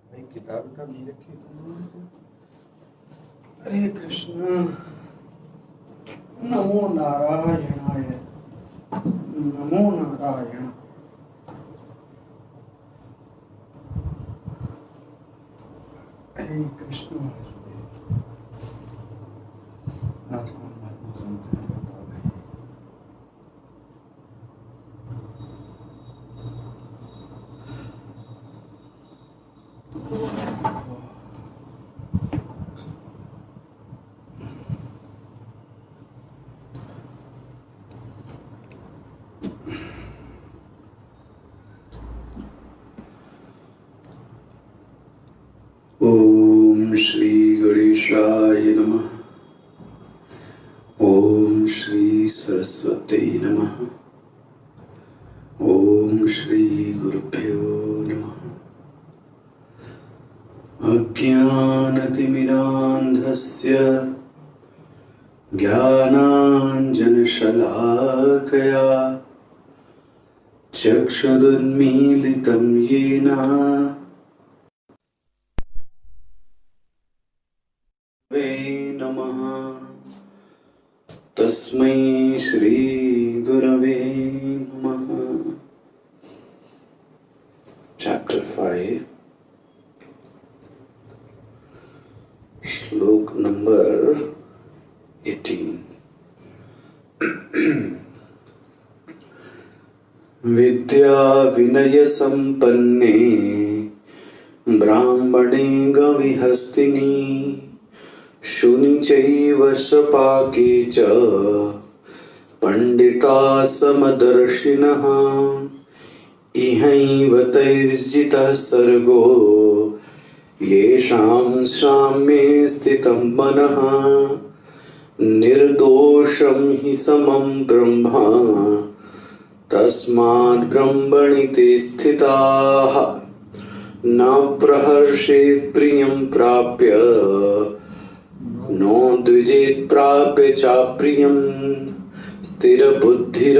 भाई किताब का भी रखी तुमने। हरे कृष्ण। नमो नारायणाय। नमो नारायण। हरे कृष्ण वासुदेव। महात्मा संत ओम श्री गणेशाय नमः। ओम श्री सरस्वती नमः। ओम श्री गुरुभ्यो नमः। अज्ञानतिमिरान्धस्य ज्ञानाञ्जनशलाकया चक्षुरुन्मीलितं येन नमः। तस्मै श्री गुरवे नमः। चैप्टर 5 श्लोक नंबर 18। विद्या विनय संपन्ने ब्राह्मणे गविहस्तिनि शुनि चैव स्वपाके च पंडिता समदर्शिनः इहैव तैर्जितः सर्गो येषां साम्ये स्थितं मनः निर्दोषं हि समं ब्रह्म तस्माद् ब्रह्मणि ते स्थिताः न प्रहर्षेत् प्रियं प्राप्य नो द्विजेत् प्राप्य चाप्रियं स्थिरबुद्धिरसम्मूढो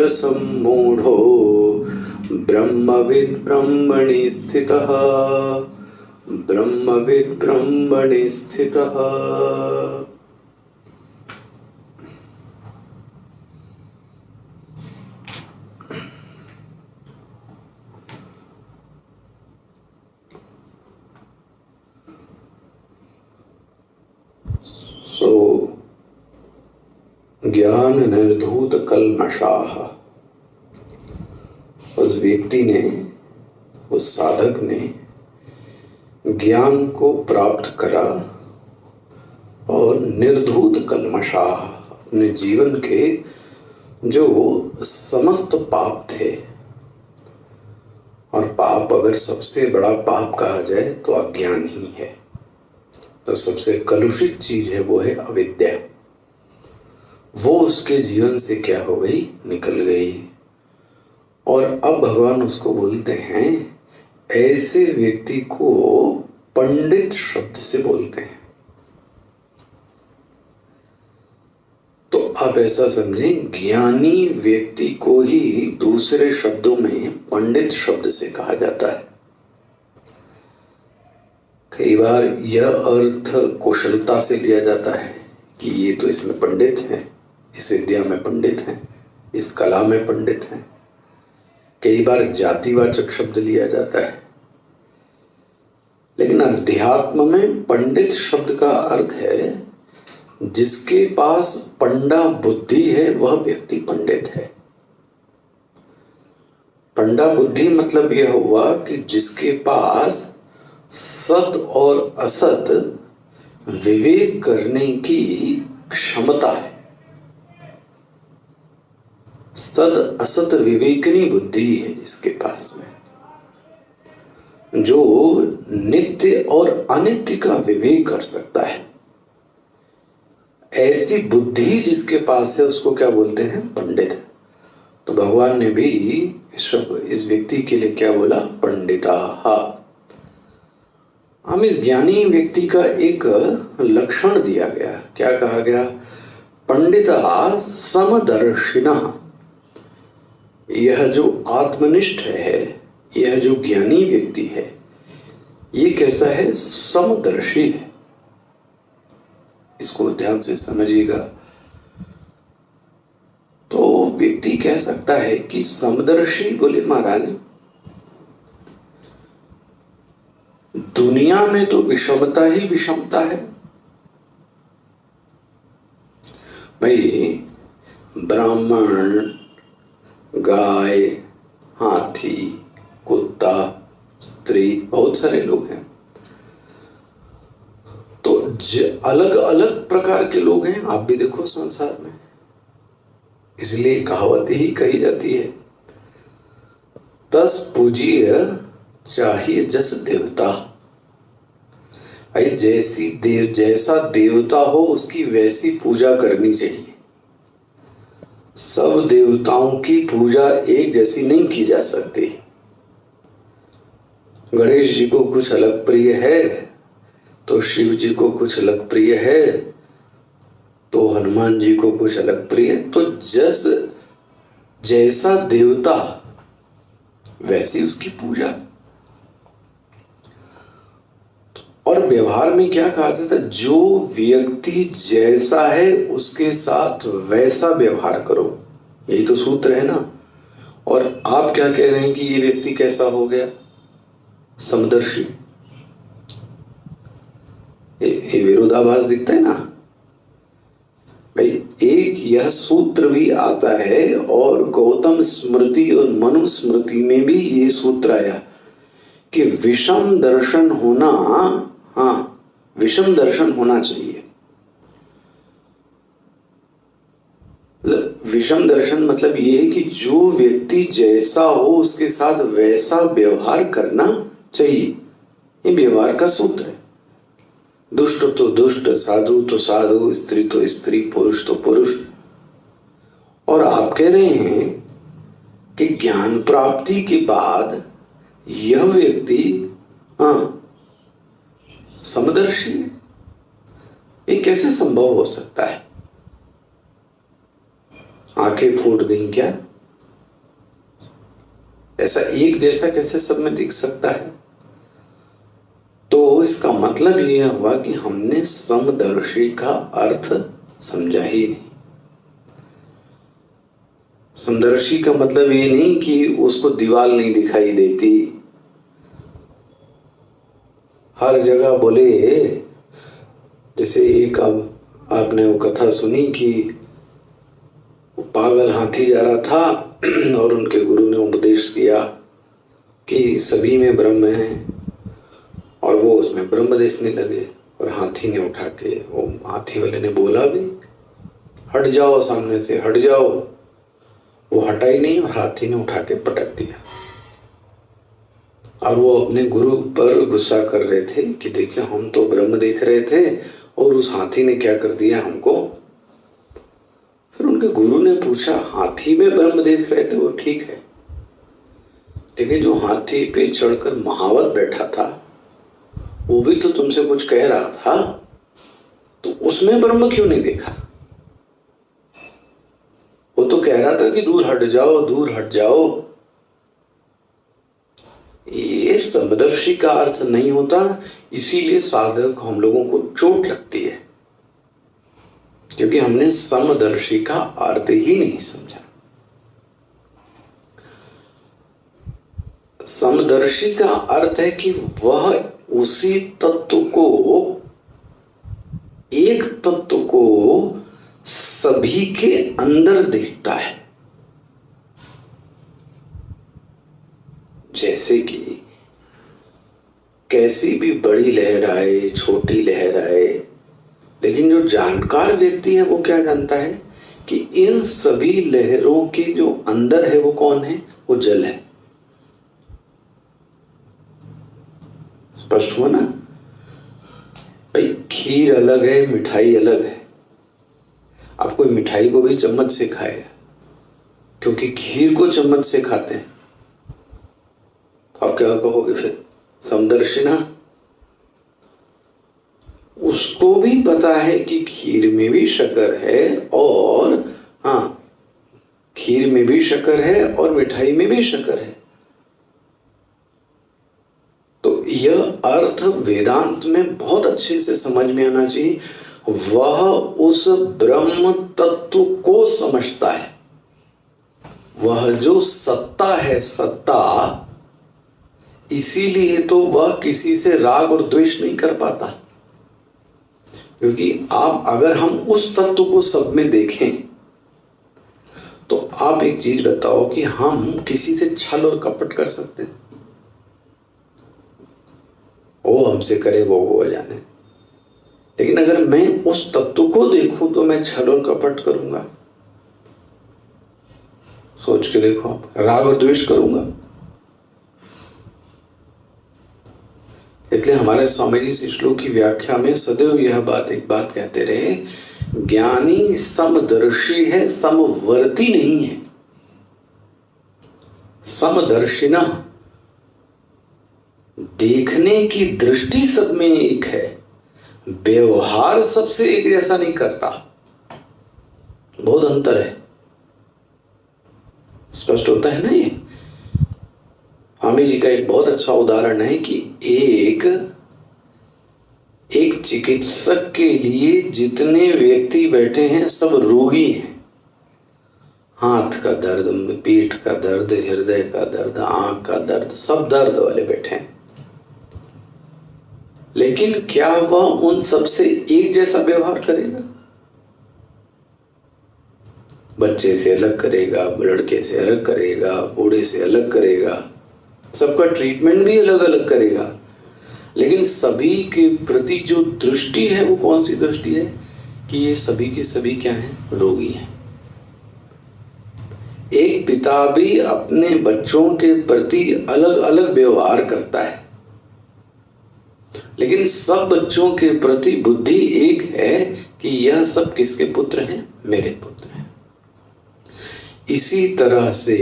ब्रह्मविद् ब्रह्मणि स्थितः। ब्रह्मविद् ब्रह्मणि स्थितः। ज्ञान निर्धूत कल्मषाः। उस व्यक्ति ने, उस साधक ने ज्ञान को प्राप्त करा और निर्धूत कल्मषाः अपने जीवन के जो समस्त पाप थे, और पाप अगर सबसे बड़ा पाप कहा जाए तो अज्ञान ही है, तो सबसे कलुषित चीज है वो है अविद्या। वो उसके जीवन से क्या हो गई, निकल गई। और अब भगवान उसको बोलते हैं, ऐसे व्यक्ति को पंडित शब्द से बोलते हैं। तो आप ऐसा समझें, ज्ञानी व्यक्ति को ही दूसरे शब्दों में पंडित शब्द से कहा जाता है। कई बार यह अर्थ कुशलता से लिया जाता है कि ये तो इसमें पंडित है, इस विद्या में पंडित हैं, इस कला में पंडित हैं। कई बार जातिवाचक शब्द लिया जाता है, लेकिन अध्यात्म में पंडित शब्द का अर्थ है जिसके पास पंडा बुद्धि है, वह व्यक्ति पंडित है। पंडा बुद्धि मतलब यह हुआ कि जिसके पास सत और असत विवेक करने की क्षमता है। सद असत विवेकनी बुद्धि है जिसके पास में, जो नित्य और अनित्य का विवेक कर सकता है। ऐसी बुद्धि जिसके पास है उसको क्या बोलते हैं, पंडित। तो भगवान ने भी इस व्यक्ति के लिए क्या बोला, पंडिता। हम इस ज्ञानी व्यक्ति का एक लक्षण दिया गया, क्या कहा गया, पंडिता समदर्शिनः, यह जो आत्मनिष्ठ है, यह जो ज्ञानी व्यक्ति है, ये कैसा है? समदर्शी है। इसको ध्यान से समझिएगा। तो व्यक्ति कह सकता है कि समदर्शी बोले महाराज, दुनिया में तो विषमता ही विषमता है भाई। ब्राह्मण, गाय, हाथी, कुत्ता, स्त्री, बहुत सारे लोग हैं। तो अलग अलग प्रकार के लोग हैं। आप भी देखो संसार में, इसलिए कहावत ही कही जाती है, तस पूजिय चाहिए जस देवता। भाई जैसा देवता हो उसकी वैसी पूजा करनी चाहिए। सब देवताओं की पूजा एक जैसी नहीं की जा सकती। गणेश जी को कुछ अलग प्रिय है तो शिव जी को कुछ अलग प्रिय है, तो हनुमान जी को कुछ अलग प्रिय है। तो जैसा देवता वैसी उसकी पूजा। और व्यवहार में क्या कहा जाता है? जो व्यक्ति जैसा है उसके साथ वैसा व्यवहार करो, यही तो सूत्र है ना। और आप क्या कह रहे हैं कि ये व्यक्ति कैसा हो गया? समदर्शी। ये विरोधाभास दिखता है ना भाई। एक यह सूत्र भी आता है और गौतम स्मृति और मनुस्मृति में भी ये सूत्र आया कि विषम दर्शन होना, हाँ, विषम दर्शन होना चाहिए। विषम दर्शन मतलब ये है कि जो व्यक्ति जैसा हो उसके साथ वैसा व्यवहार करना चाहिए। ये व्यवहार का सूत्र है। दुष्ट तो दुष्ट, साधु तो साधु, स्त्री तो स्त्री, पुरुष तो पुरुष। और आप कह रहे हैं कि ज्ञान प्राप्ति के बाद यह व्यक्ति समदर्शी है। ये कैसे संभव हो सकता है? आंखें फूट दें क्या? ऐसा एक जैसा कैसे सब में दिख सकता है? तो इसका मतलब यह हुआ कि हमने समदर्शी का अर्थ समझा ही नहीं। समदर्शी का मतलब ये नहीं कि उसको दीवार नहीं दिखाई देती, हर जगह बोले। जैसे एक अब आपने वो कथा सुनी कि पागल हाथी जा रहा था और उनके गुरु ने उपदेश किया कि सभी में ब्रह्म है, और वो उसमें ब्रह्म देखने लगे। और हाथी ने उठा के, वो हाथी वाले ने बोला भी, हट जाओ सामने से, हट जाओ। वो हटा ही नहीं और हाथी ने उठा के पटक दिया। और वो अपने गुरु पर गुस्सा कर रहे थे कि देखिए हम तो ब्रह्म देख रहे थे और उस हाथी ने क्या कर दिया हमको। फिर उनके गुरु ने पूछा, हाथी में ब्रह्म देख रहे थे वो ठीक है, लेकिन जो हाथी पे चढ़कर महावत बैठा था वो भी तो तुमसे कुछ कह रहा था, तो उसमें ब्रह्म क्यों नहीं देखा? वो तो कह रहा था कि दूर हट जाओ, दूर हट जाओ। ये समदर्शी का अर्थ नहीं होता। इसीलिए साधक हम लोगों को चोट लगती है, क्योंकि हमने समदर्शी का अर्थ ही नहीं समझा। समदर्शी का अर्थ है कि वह उसी तत्व को, एक तत्व को सभी के अंदर देखता है। जैसे कि कैसी भी बड़ी लहर आए, छोटी लहर आए, लेकिन जो जानकार व्यक्ति है वो क्या जानता है कि इन सभी लहरों के जो अंदर है वो कौन है? वो जल है। स्पष्ट हुआ ना भाई? खीर अलग है, मिठाई अलग है। आप कोई मिठाई को भी चम्मच से खाएगा, क्योंकि खीर को चम्मच से खाते हैं। तो आप क्या कहोगे फिर? समदर्शिना। उसको भी पता है कि खीर में भी शक्कर है और हाँ, खीर में भी शक्कर है और मिठाई में भी शक्कर है। तो यह अर्थ वेदांत में बहुत अच्छे से समझ में आना चाहिए। वह उस ब्रह्म तत्व को समझता है। वह जो सत्ता है, सत्ता, इसीलिए तो वह किसी से राग और द्वेष नहीं कर पाता। क्योंकि अगर हम उस तत्व को सब में देखें तो आप एक चीज बताओ कि हम किसी से छल और कपट कर सकते हैं? वो हमसे करे वो जाने। लेकिन अगर मैं उस तत्व को देखूं तो मैं छल और कपट करूंगा? सोच के देखो आप, राग और द्वेष करूंगा? इसलिए हमारे स्वामी जी इस श्लोक की व्याख्या में सदैव यह एक बात कहते रहे, ज्ञानी समदर्शी है, समवर्ती नहीं है। समदर्शिना, देखने की दृष्टि सब में एक है, व्यवहार सबसे एक जैसा नहीं करता, बहुत अंतर है। स्पष्ट होता है ना ये? स्वामी जी का एक बहुत अच्छा उदाहरण है कि एक चिकित्सक के लिए जितने व्यक्ति बैठे हैं सब रोगी हैं। हाथ का दर्द, पीठ का दर्द, हृदय का दर्द, आंख का दर्द, सब दर्द वाले बैठे हैं। लेकिन क्या वह उन सबसे एक जैसा व्यवहार करेगा? बच्चे से अलग करेगा, लड़के से अलग करेगा, बूढ़े से अलग करेगा, सबका ट्रीटमेंट भी अलग अलग करेगा। लेकिन सभी के प्रति जो दृष्टि है वो कौन सी दृष्टि है कि ये सभी के सभी क्या हैं? रोगी हैं। एक पिता भी अपने बच्चों के प्रति अलग अलग व्यवहार करता है, लेकिन सब बच्चों के प्रति बुद्धि एक है कि यह सब किसके पुत्र हैं? मेरे पुत्र हैं। इसी तरह से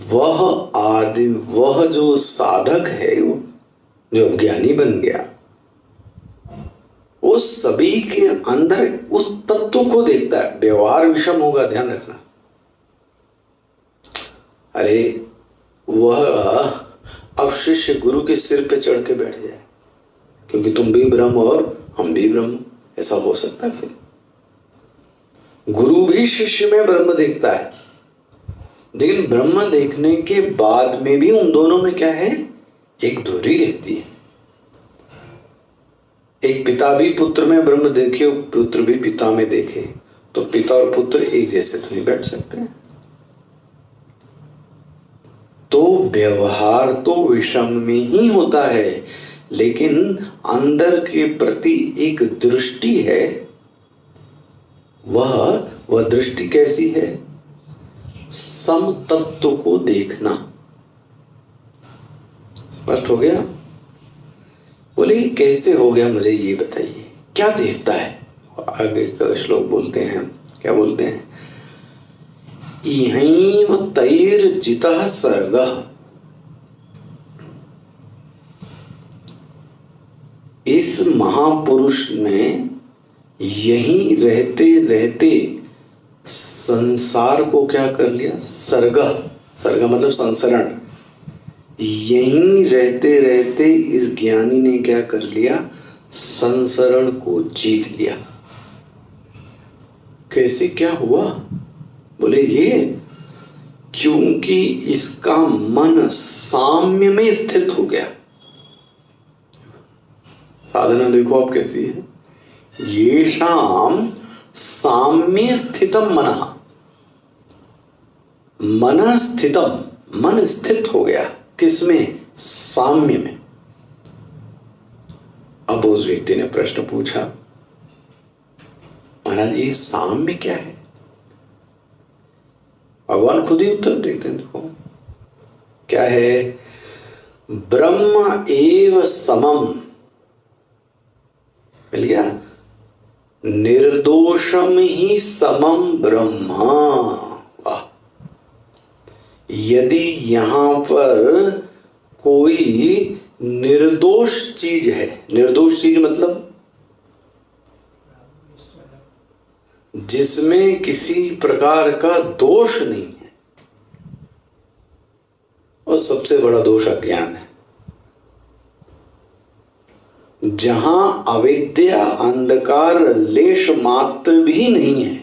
वह जो साधक है, जो ज्ञानी बन गया, वो सभी के अंदर उस तत्व को देखता है। व्यवहार विषम होगा, ध्यान रखना। अरे वह अब शिष्य गुरु के सिर पे चढ़ के बैठ जाए क्योंकि तुम भी ब्रह्म और हम भी ब्रह्म, ऐसा हो सकता है? फिर गुरु भी शिष्य में ब्रह्म देखता है, लेकिन ब्रह्म देखने के बाद में भी उन दोनों में क्या है? एक दूरी रहती है। एक पिता भी पुत्र में ब्रह्म देखे, पुत्र भी पिता में देखे, तो पिता और पुत्र एक जैसे तो नहीं बैठ सकते हैं। तो व्यवहार तो विषम में ही होता है, लेकिन अंदर के प्रति एक दृष्टि है। वह दृष्टि कैसी है? समतत्व को देखना। स्पष्ट हो गया? बोले कैसे हो गया, मुझे ये बताइए, क्या देखता है? आगे का श्लोक बोलते हैं, क्या बोलते हैं? इहैव तैर्जितः सर्गः, इस महापुरुष ने यहीं रहते रहते संसार को क्या कर लिया? सर्ग मतलब संसरण। यहीं रहते रहते इस ज्ञानी ने क्या कर लिया? संसरण को जीत लिया। कैसे, क्या हुआ? बोले ये क्योंकि इसका मन साम्य में स्थित हो गया। साधना देखो आप कैसी है। येषाम साम्य स्थितम मनः, मन स्थितम, मन स्थित हो गया किसमें? साम्य में। अब उस व्यक्ति ने प्रश्न पूछा, महाराज ये साम्य क्या है? भगवान खुद ही उत्तर देते हैं, देखो क्या है? ब्रह्म एव समम, मिल गया? निर्दोषम ही समम ब्रह्मा। वाह! यदि यहां पर कोई निर्दोष चीज है, निर्दोष चीज मतलब जिसमें किसी प्रकार का दोष नहीं है, और सबसे बड़ा दोष अज्ञान है। जहां अविद्या, अंधकार लेश मात्र भी नहीं है,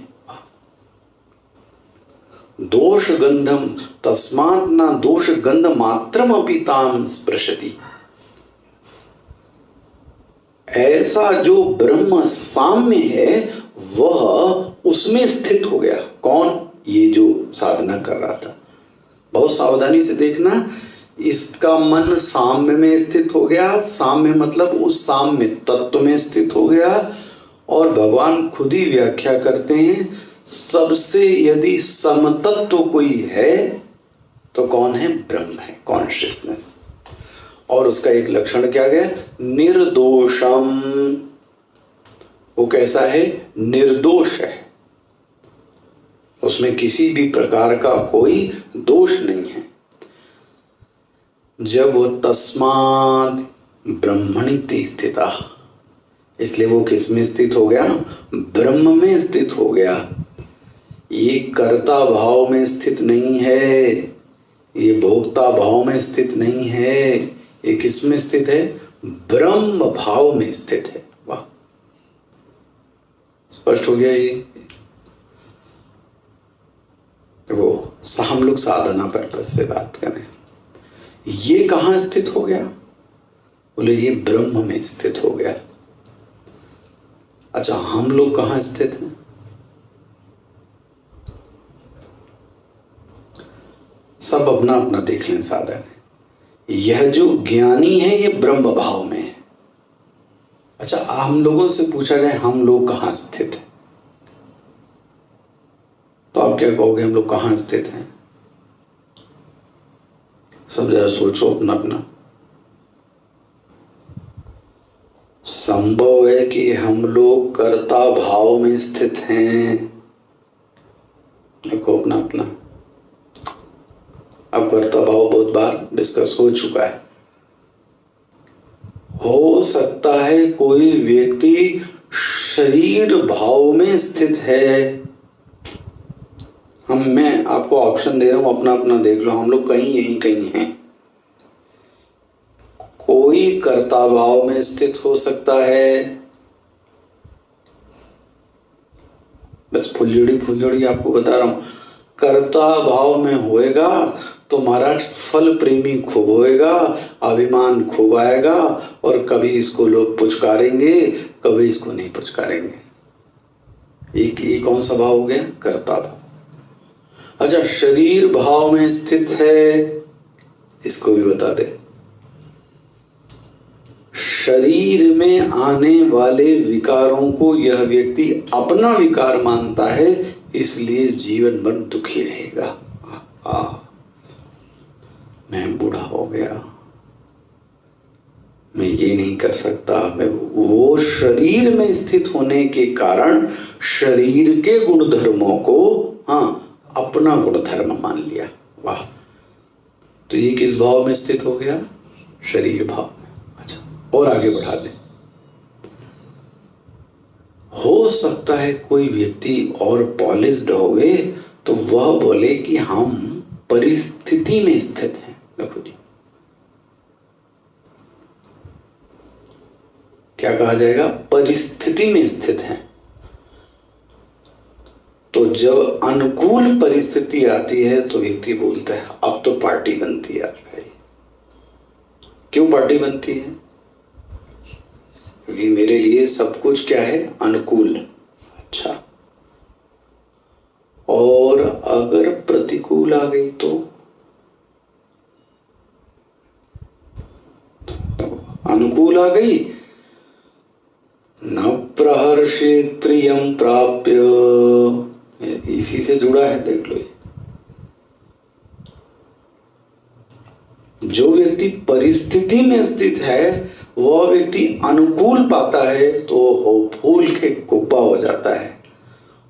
दोष गंधम तस्मात् न दोष गंध मात्रम अपि ताम स्पृशति। ऐसा जो ब्रह्म साम्य है वह उसमें स्थित हो गया। कौन? ये जो साधना कर रहा था। बहुत सावधानी से देखना, इसका मन साम्य में स्थित हो गया। साम्य मतलब उस साम्य तत्व में स्थित हो गया। और भगवान खुद ही व्याख्या करते हैं, सबसे यदि समतत्व कोई है तो कौन है? ब्रह्म है, कॉन्शियसनेस। और उसका एक लक्षण क्या गया? निर्दोषम। वो कैसा है? निर्दोष है, उसमें किसी भी प्रकार का कोई दोष नहीं है। जब वो तस्मात् ब्रह्मणि स्थिता, इसलिए वो किस में स्थित हो गया? ब्रह्म में स्थित हो गया। ये कर्ता भाव में स्थित नहीं है, ये भोक्ता भाव में स्थित नहीं है, ये किस में स्थित है? ब्रह्म भाव में स्थित है। वाह, स्पष्ट हो गया। ये वो हम लोग साधना पर्पज से बात करें, ये कहां स्थित हो गया? बोले ये ब्रह्म में स्थित हो गया। अच्छा, हम लोग कहां स्थित हैं? सब अपना अपना देख लें साधन। यह जो ज्ञानी है ये ब्रह्म भाव में है। अच्छा, हम लोगों से पूछा जाए हम लोग कहां स्थित हैं, तो आप क्या कहोगे? हम लोग कहां स्थित हैं? सब जरा सोचो अपना अपना। संभव है कि हम लोग कर्ता भाव में स्थित हैं। देखो अपना अपना। अब कर्ता भाव बहुत बार डिस्कस हो चुका है। हो सकता है कोई व्यक्ति शरीर भाव में स्थित है। मैं आपको ऑप्शन दे रहा हूं, अपना अपना देख लो। हम लोग कहीं यहीं कहीं हैं। कोई कर्ता भाव में स्थित हो सकता है, बस फुलझड़ी आपको बता रहा हूं। कर्ता भाव में होएगा तो महाराज फल प्रेमी खूब होएगा, अभिमान खूब आएगा, और कभी इसको लोग पुचकारेंगे, कभी इसको नहीं पुचकारेंगे। ये कौन सा भाव हो गया? कर्ता भाव। अच्छा, शरीर भाव में स्थित है, इसको भी बता दे। शरीर में आने वाले विकारों को यह व्यक्ति अपना विकार मानता है, इसलिए जीवन भर दुखी रहेगा। मैं बूढ़ा हो गया, मैं ये नहीं कर सकता। मैं वो शरीर में स्थित होने के कारण शरीर के गुणधर्मों को अपना गुणधर्म मान लिया। वाह, तो ये किस भाव में स्थित हो गया? शरीर भाव में। अच्छा, और आगे बढ़ा दे। हो सकता है कोई व्यक्ति और पॉलिश्ड होवे तो वह बोले कि हम परिस्थिति में स्थित हैं। देखो जी, क्या कहा जाएगा? परिस्थिति में स्थित हैं। तो जब अनुकूल परिस्थिति आती है तो व्यक्ति बोलता है अब तो पार्टी बनती है। भाई, क्यों पार्टी बनती है? क्योंकि मेरे लिए सब कुछ क्या है? अनुकूल। अच्छा, और अगर प्रतिकूल आ गई तो अनुकूल आ गई, न प्रहर्षित प्रियम प्राप्य, इसी से जुड़ा है। देख लो, जो व्यक्ति परिस्थिति में स्थित है वह व्यक्ति अनुकूल पाता है तो वो फूल के कुब्बा हो जाता है,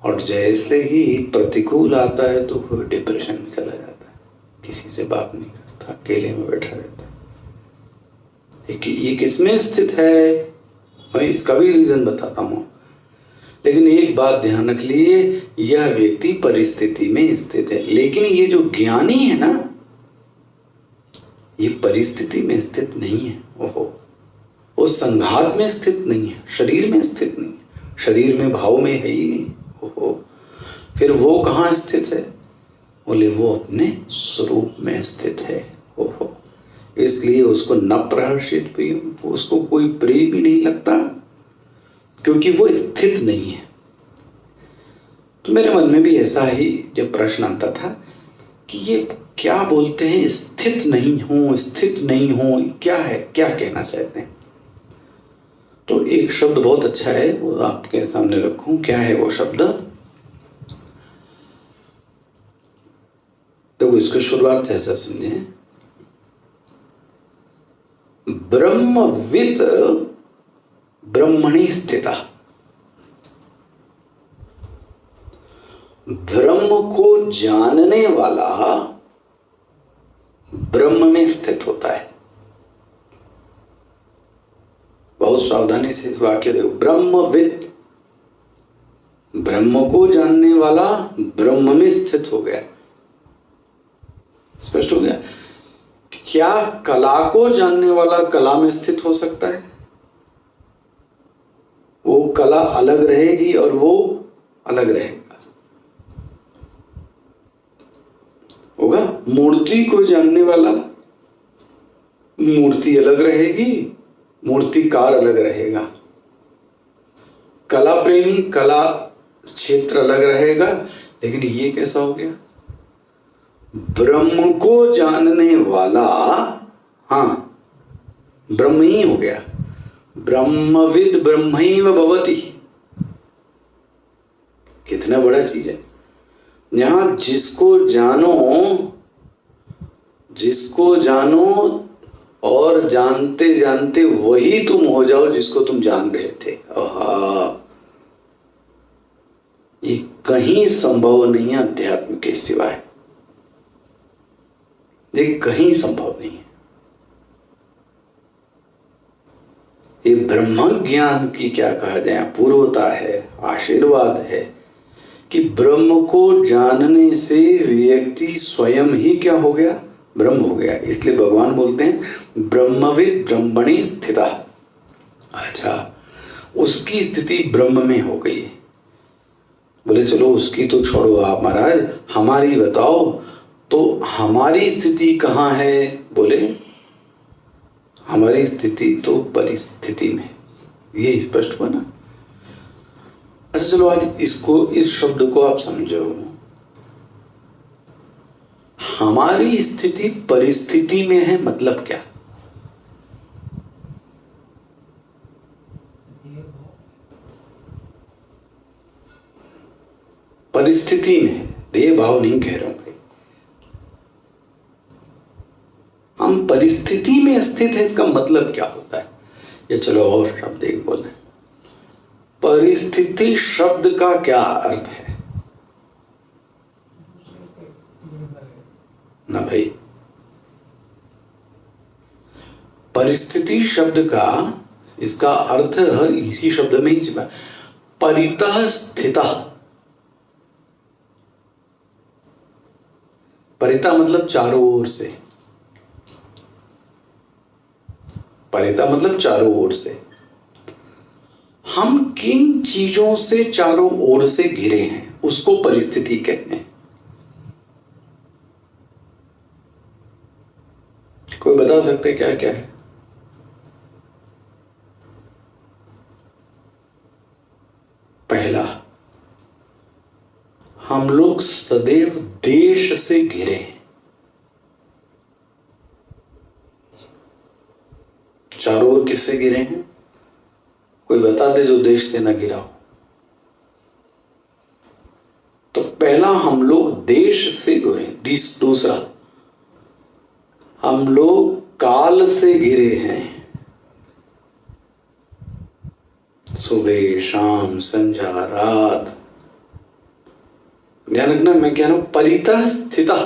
और जैसे ही प्रतिकूल आता है तो वो डिप्रेशन में चला जाता है, किसी से बात नहीं करता, अकेले में बैठा रहता है। ये किसमें स्थित है? मैं इसका भी रीजन बताता हूं। लेकिन एक बात ध्यान रख लिए, यह व्यक्ति परिस्थिति में स्थित है, लेकिन ये जो ज्ञानी है ना, ये परिस्थिति में स्थित नहीं है। ओहो, वो संघात में स्थित नहीं है, शरीर में स्थित नहीं है, शरीर में भाव में है ही नहीं। ओहो, फिर वो कहाँ स्थित है? बोले वो अपने स्वरूप में स्थित है। ओहो, इसलिए उसको न प्रहर्षित प्रिय, उसको कोई प्रिय भी नहीं लगता, क्योंकि वो स्थित नहीं है। तो मेरे मन में भी ऐसा ही जब प्रश्न आता था कि ये क्या बोलते हैं, स्थित नहीं हूं, स्थित नहीं हूं, क्या है, क्या कहना चाहते हैं? तो एक शब्द बहुत अच्छा है, वो आपके सामने रखूं। क्या है वो शब्द? तो इसको शुरुआत से ऐसा समझे, ब्रह्मविद ब्रह्मणि स्थिता। ब्रह्म को जानने वाला ब्रह्म में स्थित होता है। बहुत सावधानी से इस वाक्य देखो, ब्रह्मविद, ब्रह्म को जानने वाला ब्रह्म में स्थित हो गया। स्पष्ट हो गया? क्या कला को जानने वाला कला में स्थित हो सकता है? वो कला अलग रहेगी और वो अलग रहेगा, होगा। मूर्ति को जानने वाला, मूर्ति अलग रहेगी, मूर्तिकार अलग रहेगा। कला प्रेमी, कला क्षेत्र अलग रहेगा। लेकिन ये कैसा हो गया? ब्रह्म को जानने वाला, हाँ, ब्रह्म ही हो गया। ब्रह्मविद ब्रह्मैव भवति। कितना बड़ा चीज है। यहां जिसको जानो और जानते जानते वही तुम हो जाओ जिसको तुम जान रहे थे। ये कहीं संभव नहीं है अध्यात्म के सिवाय, ये कहीं संभव नहीं है। ये ब्रह्म ज्ञान की क्या कहा जाए, अपूर्वता है, आशीर्वाद है कि ब्रह्म को जानने से व्यक्ति स्वयं ही क्या हो गया? ब्रह्म हो गया। इसलिए भगवान बोलते हैं ब्रह्मविद ब्रह्मणि स्थिता। अच्छा, उसकी स्थिति ब्रह्म में हो गई। बोले चलो उसकी तो छोड़ो आप महाराज, हमारी बताओ। तो हमारी स्थिति कहाँ है? बोले हमारी स्थिति तो परिस्थिति में। ये स्पष्ट हुआ ना? अच्छा चलो आज इसको, इस शब्द को आप समझो। हमारी स्थिति परिस्थिति में है, मतलब क्या? परिस्थिति में है, देह भाव नहीं कह रहा हूं भाई। हम परिस्थिति में स्थित है, इसका मतलब क्या होता है? ये चलो और शब्द एक बोले। परिस्थिति शब्द का क्या अर्थ है ना भाई? परिस्थिति शब्द का इसका अर्थ इसी शब्द में ही परितः स्थितः। परिता मतलब चारों ओर से, परिता मतलब चारों ओर से। हम किन चीजों से चारों ओर से घिरे हैं उसको परिस्थिति कहते हैं। कोई बता सकते क्या क्या है? पहला, हम लोग सदैव देश से घिरे हैं। चारों ओर किससे घिरे हैं? कोई बता दे जो देश से न घिरा हो। तो पहला, हम लोग देश से घिरे। दूसरा, हम लोग काल से घिरे हैं। सुबह शाम संध्या रात। ध्यान रखना, मैं कह रहा हूं परितः स्थितः।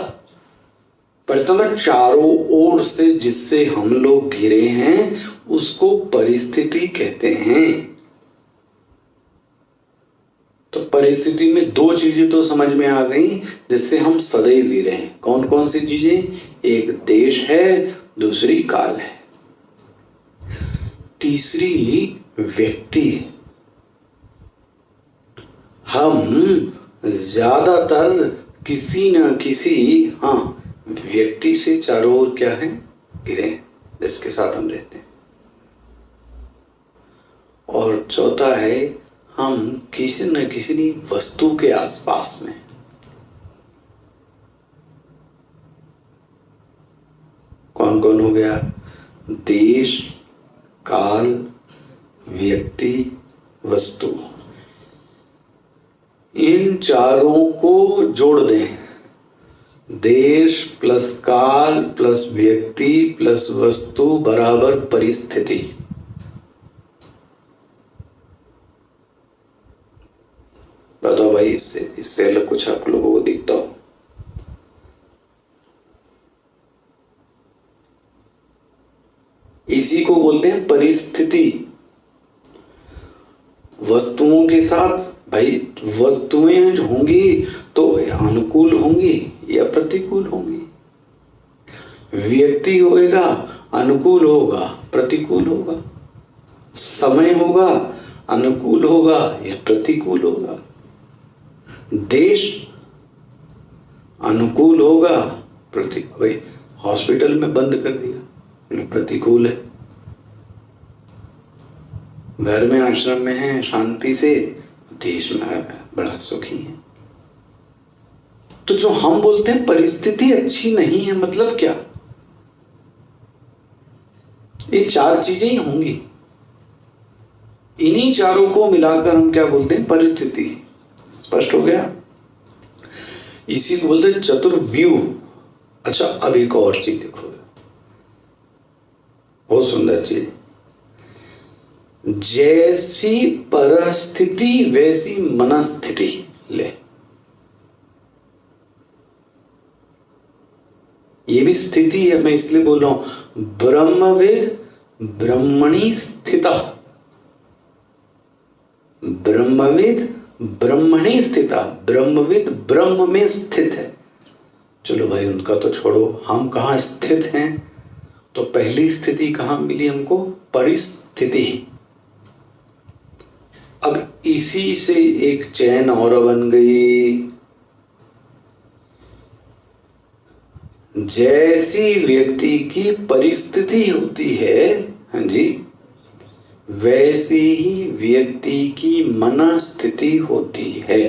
परितः चारों ओर से जिससे हम लोग घिरे हैं उसको परिस्थिति कहते हैं। तो परिस्थिति में दो चीजें तो समझ में आ गई जिससे हम सदैव भी रहे। कौन कौन सी चीजें? एक देश है, दूसरी काल है, तीसरी व्यक्ति है। हम ज्यादातर किसी न किसी व्यक्ति से चारों ओर क्या है, घिरे, जिसके साथ हम रहते हैं। और चौथा है हम किसी न किसी वस्तु के आसपास में। कौन कौन हो गया? देश, काल, व्यक्ति, वस्तु। इन चारों को जोड़ दें। देश प्लस काल प्लस व्यक्ति प्लस वस्तु बराबर परिस्थिति। बताओ भाई, इससे अलग कुछ आप लोगों को दिखता हो? इसी को बोलते हैं परिस्थिति। वस्तुओं के साथ भाई, वस्तुएं होंगी तो अनुकूल होंगी या प्रतिकूल होंगी। व्यक्ति होएगा, अनुकूल होगा, प्रतिकूल होगा। समय होगा, अनुकूल होगा या प्रतिकूल होगा। देश अनुकूल होगा, प्रतिकूल। भाई हॉस्पिटल में बंद कर दिया, प्रतिकूल है। घर में, आश्रम में है शांति से, देश में बड़ा सुखी है। तो जो हम बोलते हैं परिस्थिति अच्छी नहीं है, मतलब क्या? ये चार चीजें ही होंगी। इन्हीं चारों को मिलाकर हम क्या बोलते हैं? परिस्थिति। स्पष्ट हो गया? इसी को बोलते हैं चतुर्व्यूह। अच्छा, अब एक और चीज देखो, बहुत सुंदर चीज। जैसी परिस्थिति वैसी मनस्थिति। ले, ये भी स्थिति है, मैं इसलिए बोल रहा हूं। ब्रह्मविद ब्रह्मणि स्थिता। ब्रह्मविद ब्रह्मणि स्थिता। ब्रह्मविद ब्रह्म में स्थित है। चलो भाई, उनका तो छोड़ो, हम कहां स्थित हैं? तो पहली स्थिति कहां मिली हमको? परिस्थिति। अब इसी से एक चैन और बन गई। जैसी व्यक्ति की परिस्थिति होती है, हाँ जी, वैसी ही व्यक्ति की मनस्थिति होती है।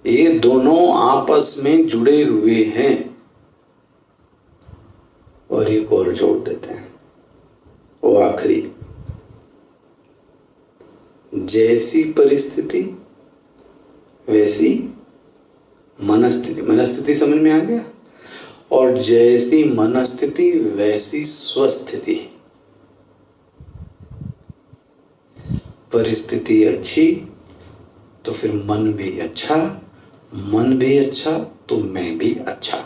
ये दोनों आपस में जुड़े हुए हैं। और एक और जोड़ देते हैं, वो आखिरी। जैसी परिस्थिति वैसी मनस्थिति। मनस्थिति समझ में आ गया? और जैसी मनस्थिति वैसी स्वस्थिति। परिस्थिति अच्छी तो फिर मन भी अच्छा, मन भी अच्छा तो मैं भी अच्छा।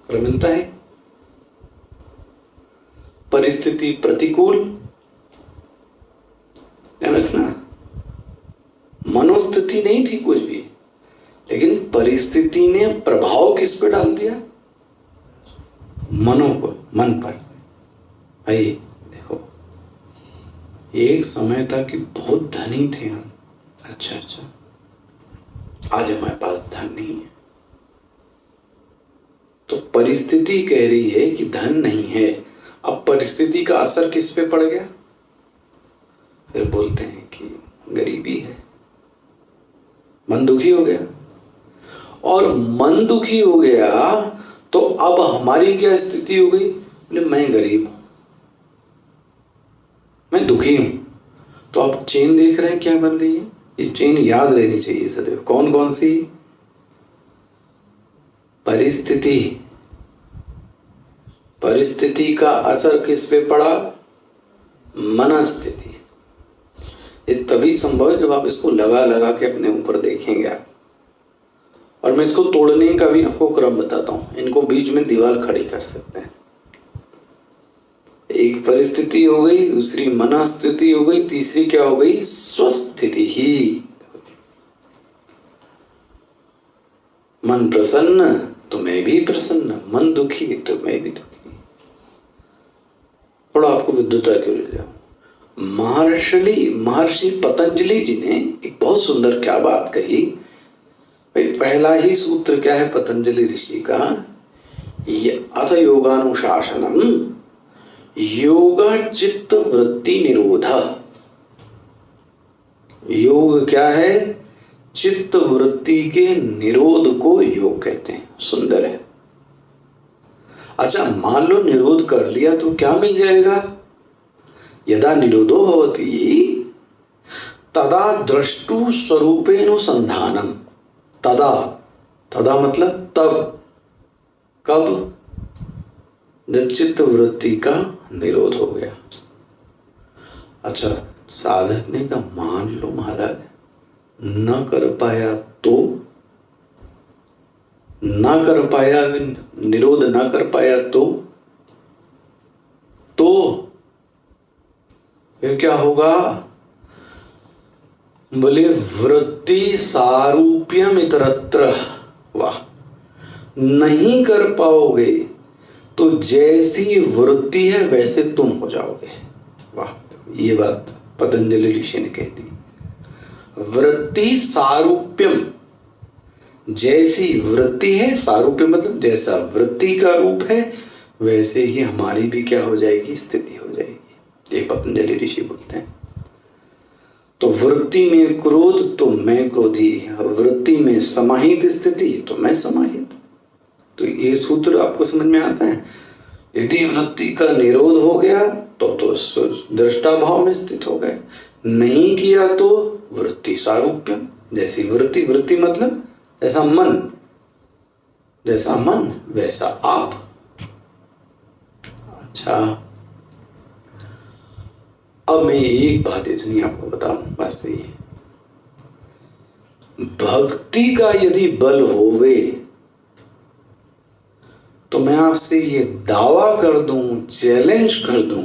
और मिलता है। परिस्थिति प्रतिकूल, ध्यान रखना, मनोस्थिति नहीं थी कुछ भी, लेकिन परिस्थिति ने प्रभाव किस पे डाल दिया? मनो को, मन पर। भाई देखो, एक समय था कि बहुत धनी थे हम। अच्छा, आज हमारे पास धन नहीं है। तो परिस्थिति कह रही है कि धन नहीं है। अब परिस्थिति का असर किस पे पड़ गया? फिर बोलते हैं कि गरीबी है, मन दुखी हो गया। और मन दुखी हो गया तो अब हमारी क्या स्थिति हो गई? बोले मैं गरीब हूं, मैं दुखी हूं। तो आप चेन देख रहे हैं क्या बन गई है? ये चेन याद रहनी चाहिए सदैव। कौन कौन सी? परिस्थिति। परिस्थिति का असर किस पे पड़ा? मनस्थिति। ये तभी संभव है जब आप इसको लगा लगा के अपने ऊपर देखेंगे आप। और मैं इसको तोड़ने का भी आपको क्रम बताता हूं। इनको बीच में दीवार खड़ी कर सकते हैं। एक परिस्थिति हो गई, दूसरी मनस्थिति हो गई, तीसरी क्या हो गई? स्वस्थिति ही। मन प्रसन्न तो मैं भी प्रसन्न, मन दुखी तो मैं भी दुखी। थोड़ा आपको विद्वता क्यों ले जाऊं। महर्षि पतंजलि जी ने एक बहुत सुंदर क्या बात कही। भाई पहला ही सूत्र क्या है पतंजलि ऋषि का? अथ योगानुशासनम योगा चित्त वृत्ति निरोध। योग क्या है? चित्त वृत्ति के निरोध को योग कहते हैं। सुंदर है। अच्छा मान लो निरोध कर लिया तो क्या मिल जाएगा? यदा निरोधो भवति तदा द्रष्टु स्वरूपेनुसंधानम। तदा मतलब तब। कब? जब चित्त वृत्ति का निरोध हो गया। अच्छा साधक ने कहा मान लो महाराज न कर पाया तो? ना कर पाया, निरोध ना कर पाया तो फिर क्या होगा? बोले वृत्ति सारूप्यम इतरत्र। वाह, नहीं कर पाओगे तो जैसी वृत्ति है वैसे तुम हो जाओगे। वाह, ये बात पतंजलि ऋषि ने कह दी। वृत्ति सारूप्यम, जैसी वृत्ति है, सारूप्य मतलब जैसा वृत्ति का रूप है वैसे ही हमारी भी क्या हो जाएगी? स्थिति हो जाएगी। ये पतंजलि ऋषि बोलते हैं। तो वृत्ति में क्रोध तो मैं क्रोधी, वृत्ति में समाहित स्थिति तो मैं समाहित। तो ये सूत्र आपको समझ में आता है। यदि वृत्ति का निरोध हो गया तो दृष्टा भाव में स्थित हो गए, नहीं किया तो वृत्ति सारूप्यम, जैसी वृत्ति। वृत्ति मतलब जैसा मन वैसा आप। अच्छा अब मैं एक बात इतनी आपको बताऊं, बस ये भक्ति का यदि बल होवे तो मैं आपसे ये दावा कर दूं, चैलेंज कर दूं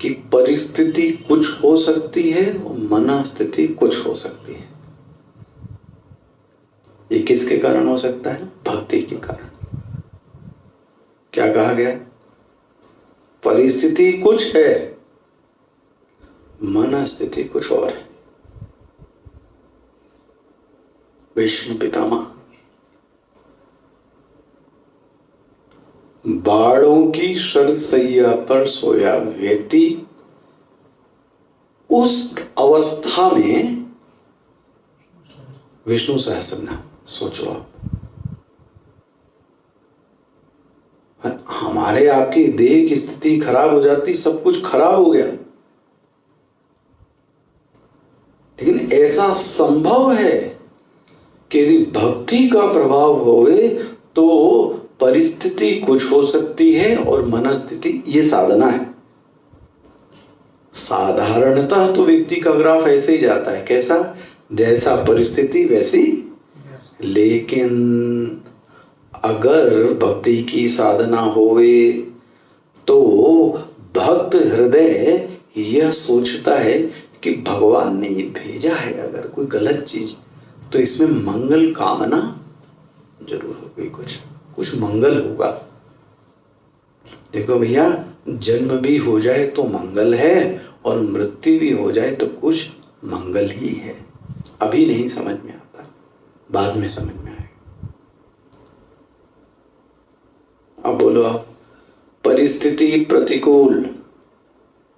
कि परिस्थिति कुछ हो सकती है और मनस्थिति कुछ हो सकती है। ये किसके कारण हो सकता है? भक्ति के कारण। क्या कहा गया? परिस्थिति कुछ है, मनस्थिति कुछ और है। भीष्म पितामह बाणों की शरसैया पर सोया व्यक्ति उस अवस्था में विष्णु सहस्रनाम सोचो आप। हमारे आपकी देह की स्थिति खराब हो जाती, सब कुछ खराब हो गया, लेकिन ऐसा संभव है कि यदि भक्ति का प्रभाव होवे तो परिस्थिति कुछ हो सकती है और मनस्थिति, ये साधना है। साधारणतः तो व्यक्ति का ग्राफ ऐसे ही जाता है, कैसा? जैसा परिस्थिति वैसी। लेकिन अगर भक्ति की साधना होवे तो भक्त हृदय यह सोचता है कि भगवान ने ये भेजा है, अगर कोई गलत चीज तो इसमें मंगल कामना जरूर होगी, कुछ मंगल होगा। देखो भैया, जन्म भी हो जाए तो मंगल है और मृत्यु भी हो जाए तो कुछ मंगल ही है। अभी नहीं समझ में आता, बाद में समझ में आएगा। अब बोलो आप, परिस्थिति प्रतिकूल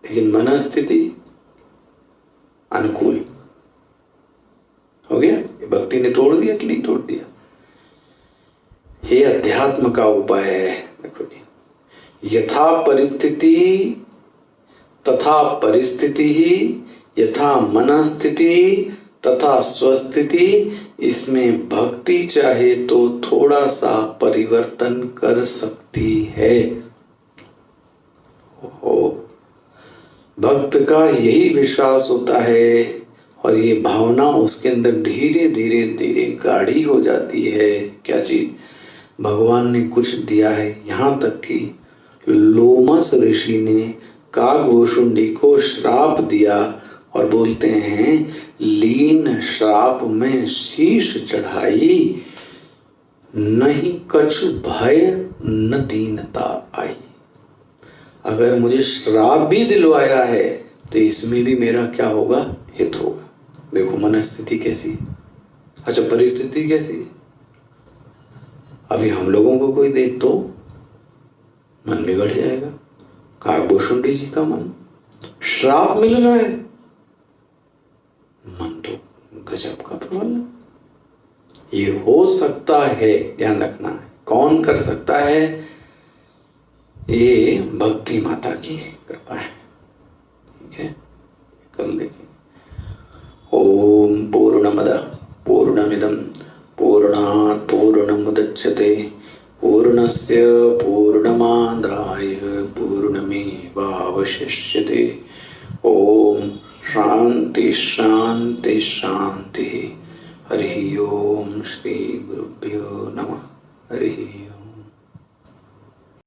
लेकिन मनस्थिति अनुकूल हो गया। ये भक्ति ने तोड़ दिया कि नहीं तोड़ दिया? ये अध्यात्म का उपाय है। देखो जी, यथा परिस्थिति तथा परिस्थिति ही, यथा मनस्थिति तथा स्वस्थिति। इसमें भक्ति चाहे तो थोड़ा सा परिवर्तन कर सकती है। भक्त का यही विश्वास होता है और ये भावना उसके अंदर धीरे धीरे धीरे गाढ़ी हो जाती है। क्या चीज? भगवान ने कुछ दिया है, यहां तक कि लोमस ऋषि ने काकभूषुंडी को श्राप दिया और बोलते हैं लीन श्राप में शीश चढ़ाई, नहीं कछु भय न दीनता आई। अगर मुझे श्राप भी दिलवाया है तो इसमें भी मेरा क्या होगा, हित होगा। देखो मनस्थिति कैसी है। अच्छा परिस्थिति कैसी है। अभी हम लोगों को कोई देख तो मन बिगड़ जाएगा। काकभूषुंडी जी का मन, श्राप मिल रहा है, मन तो गजब का प्रबल। ये हो सकता है, ध्यान रखना है। कौन कर सकता है, ये भक्ति माता की कृपा है। ठीक है, कल देखें। ओम पूर्णमदः पूर्णमिदं पूर्णात् पूर्णमुदच्यते पूर्णस्य पूर्णमादाय पूर्णमेवावशिष्यते। ओम शांति शांति शांति। हरि ओम। श्री गुरुभ्यो नमः। हरि